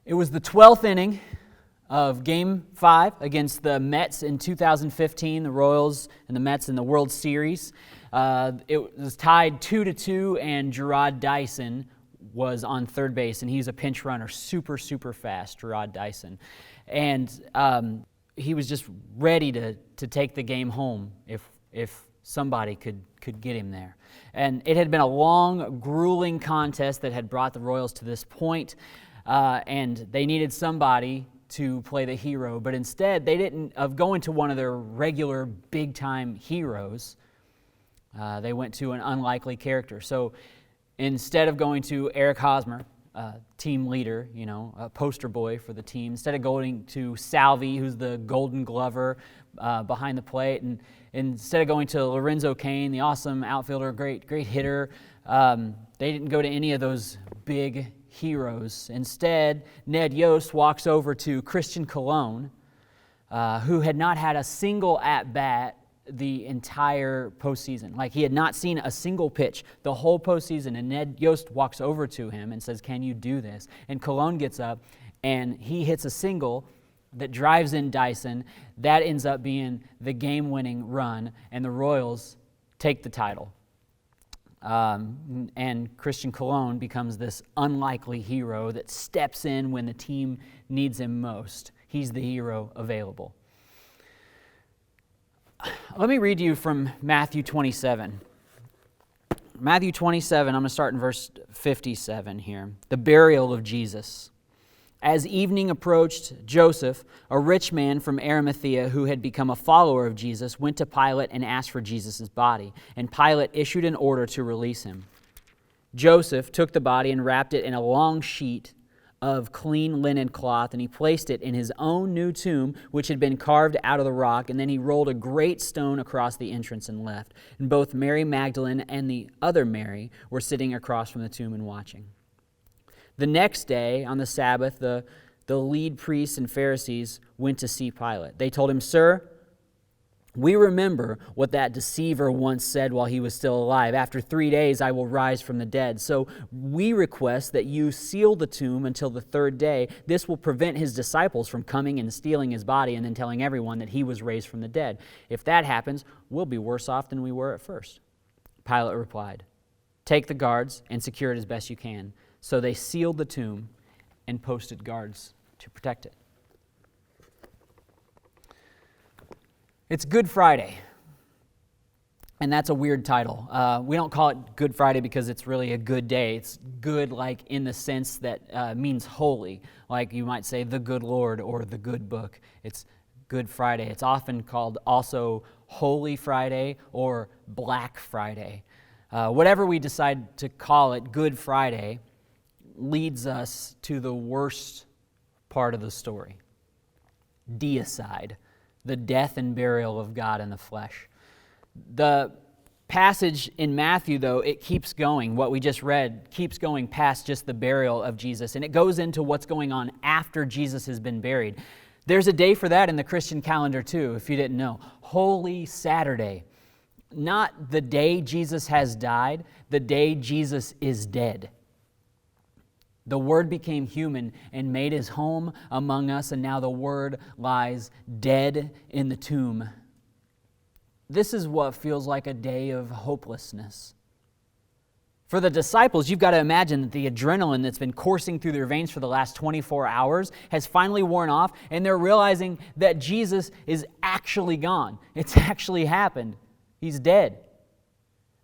It was the 12th inning of Game 5 against the Mets in 2015, the Royals and the Mets in the World Series. It was tied 2-2, and Gerard Dyson was on third base, and he's a pinch runner, super fast, Gerard Dyson. And he was just ready to take the game home if somebody could get him there. And it had been a long, grueling contest that had brought the Royals to this point, and they needed somebody to play the hero, but instead they didn't of going to one of their regular big-time heroes. They went to an unlikely character. So instead of going to Eric Hosmer, team leader, a poster boy for the team, instead of going to Salvi, who's the Golden Glover behind the plate, and instead of going to Lorenzo Cain, the awesome outfielder, great hitter, they didn't go to any of those big heroes. Instead, Ned Yost walks over to Christian Colon, who had not had a single at-bat the entire postseason. Like, he had not seen a single pitch the whole postseason, and Ned Yost walks over to him and says, "Can you do this?" And Colon gets up, and he hits a single that drives in Dyson. That ends up being the game-winning run, and the Royals take the title. And Christian Colon becomes this unlikely hero that steps in when the team needs him most. He's the hero available. Let me read you from Matthew 27. Matthew 27, I'm going to start in verse 57 here. The burial of Jesus. As evening approached, Joseph, a rich man from Arimathea who had become a follower of Jesus, went to Pilate and asked for Jesus' body, and Pilate issued an order to release him. Joseph took the body and wrapped it in a long sheet of clean linen cloth, and he placed it in his own new tomb, which had been carved out of the rock, and then he rolled a great stone across the entrance and left. And both Mary Magdalene and the other Mary were sitting across from the tomb and watching. The next day, on the Sabbath, the lead priests and Pharisees went to see Pilate. They told him, "Sir, we remember what that deceiver once said while he was still alive. 'After 3 days I will rise from the dead.' So we request that you seal the tomb until the third day. This will prevent his disciples from coming and stealing his body and then telling everyone that he was raised from the dead. If that happens, we'll be worse off than we were at first." Pilate replied, "Take the guards and secure it as best you can." So they sealed the tomb and posted guards to protect it. It's Good Friday, and that's a weird title. We don't call it Good Friday because it's really a good day. It's good like in the sense that means holy, like you might say the good Lord or the good book. It's Good Friday. It's often called also Holy Friday or Black Friday. Whatever we decide to call it, Good Friday leads us to the worst part of the story. Deicide, the death and burial of God in the flesh. The passage in Matthew, though, it keeps going. What we just read keeps going past just the burial of Jesus, and it goes into what's going on after Jesus has been buried. There's a day for that in the Christian calendar, too, if you didn't know. Holy Saturday. Not the day Jesus has died, the day Jesus is dead. The Word became human and made his home among us, and now the Word lies dead in the tomb. This is what feels like a day of hopelessness. For the disciples, you've got to imagine that the adrenaline that's been coursing through their veins for the last 24 hours has finally worn off, and they're realizing that Jesus is actually gone. It's actually happened. He's dead.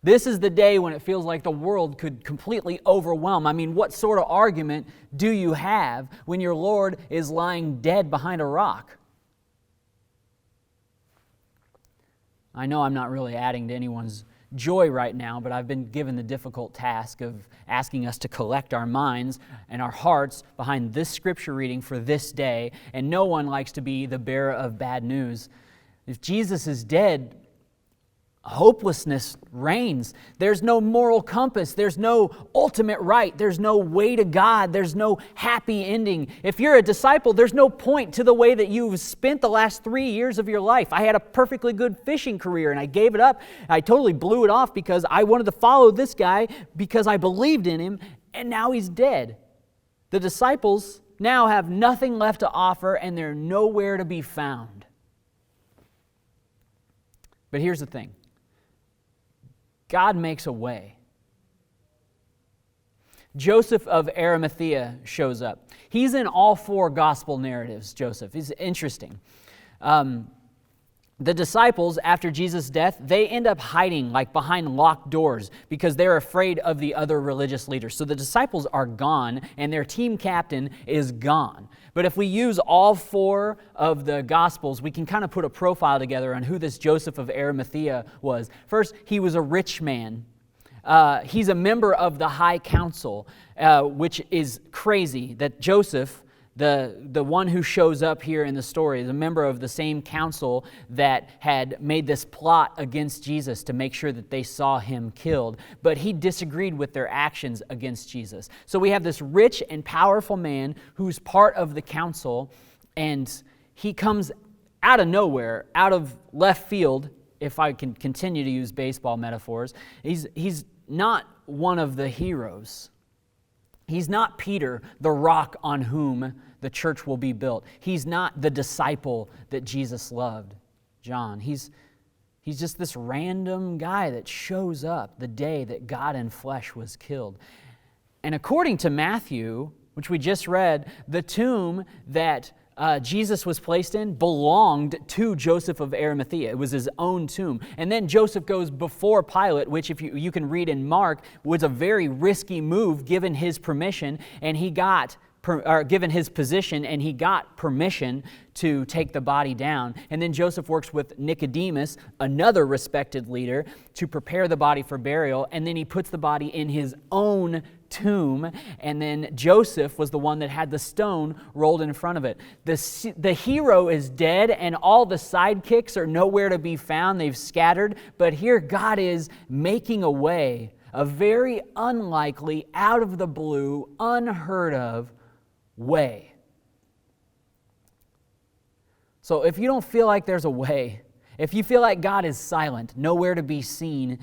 This is the day when it feels like the world could completely overwhelm. I mean, what sort of argument do you have when your Lord is lying dead behind a rock? I know I'm not really adding to anyone's joy right now, but I've been given the difficult task of asking us to collect our minds and our hearts behind this scripture reading for this day, and no one likes to be the bearer of bad news. If Jesus is dead, hopelessness reigns. There's no moral compass. There's no ultimate right. There's no way to God. There's no happy ending. If you're a disciple, there's no point to the way that you've spent the last 3 years of your life. I had a perfectly good fishing career and I gave it up. I totally blew it off because I wanted to follow this guy because I believed in him, and now he's dead. The disciples now have nothing left to offer, and they're nowhere to be found. But here's the thing. God makes a way. Joseph of Arimathea shows up. He's in all 4 gospel narratives, Joseph. He's interesting. The disciples, after Jesus' death, they end up hiding like behind locked doors because they're afraid of the other religious leaders. So the disciples are gone and their team captain is gone. But if we use all 4 of the Gospels, we can kind of put a profile together on who this Joseph of Arimathea was. First, he was a rich man. He's a member of the high council, which is crazy that Joseph, the one who shows up here in the story, is a member of the same council that had made this plot against Jesus to make sure that they saw him killed. But he disagreed with their actions against Jesus. So we have this rich and powerful man who's part of the council, and he comes out of nowhere, out of left field, if I can continue to use baseball metaphors. He's not one of the heroes. He's not Peter, the rock on whom the church will be built. He's not the disciple that Jesus loved, John. He's just this random guy that shows up the day that God in flesh was killed. And according to Matthew, which we just read, the tomb that Jesus was placed in belonged to Joseph of Arimathea. It was his own tomb. And then Joseph goes before Pilate, which if you can read in Mark, was a very risky move given his permission, and he got given his position, and he got permission to take the body down. And then Joseph works with Nicodemus, another respected leader, to prepare the body for burial, and then he puts the body in his own tomb, and then Joseph was the one that had the stone rolled in front of it. The hero is dead, and all the sidekicks are nowhere to be found. They've scattered, but here God is making a way, a very unlikely, out of the blue, unheard of way. So if you don't feel like there's a way, if you feel like God is silent, nowhere to be seen,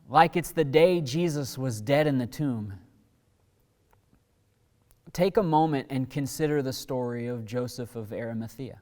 like it's the day Jesus was dead in the tomb, take a moment and consider the story of Joseph of Arimathea.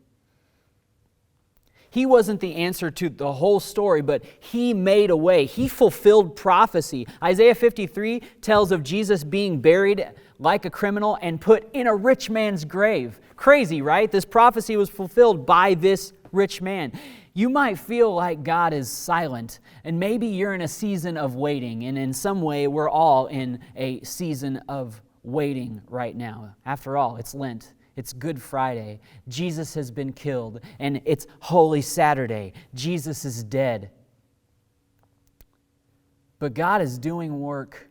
He wasn't the answer to the whole story, but he made a way. He fulfilled prophecy. Isaiah 53 tells of Jesus being buried like a criminal and put in a rich man's grave. Crazy, right? This prophecy was fulfilled by this rich man. You might feel like God is silent, and maybe you're in a season of waiting, and in some way we're all in a season of waiting right now. After all, it's Lent. It's Good Friday. Jesus has been killed, and it's Holy Saturday. Jesus is dead. But God is doing work,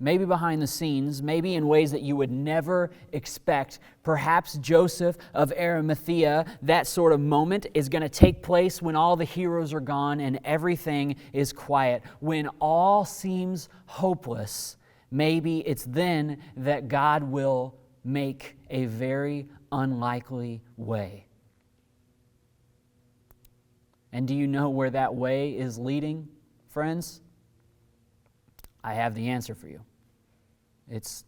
maybe behind the scenes, maybe in ways that you would never expect. Perhaps Joseph of Arimathea, that sort of moment is going to take place when all the heroes are gone and everything is quiet. When all seems hopeless, maybe it's then that God will make a very unlikely way. And do you know where that way is leading, friends? I have the answer for you. It's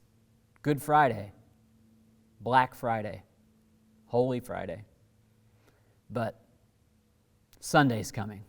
Good Friday, Black Friday, Holy Friday. But Sunday's coming.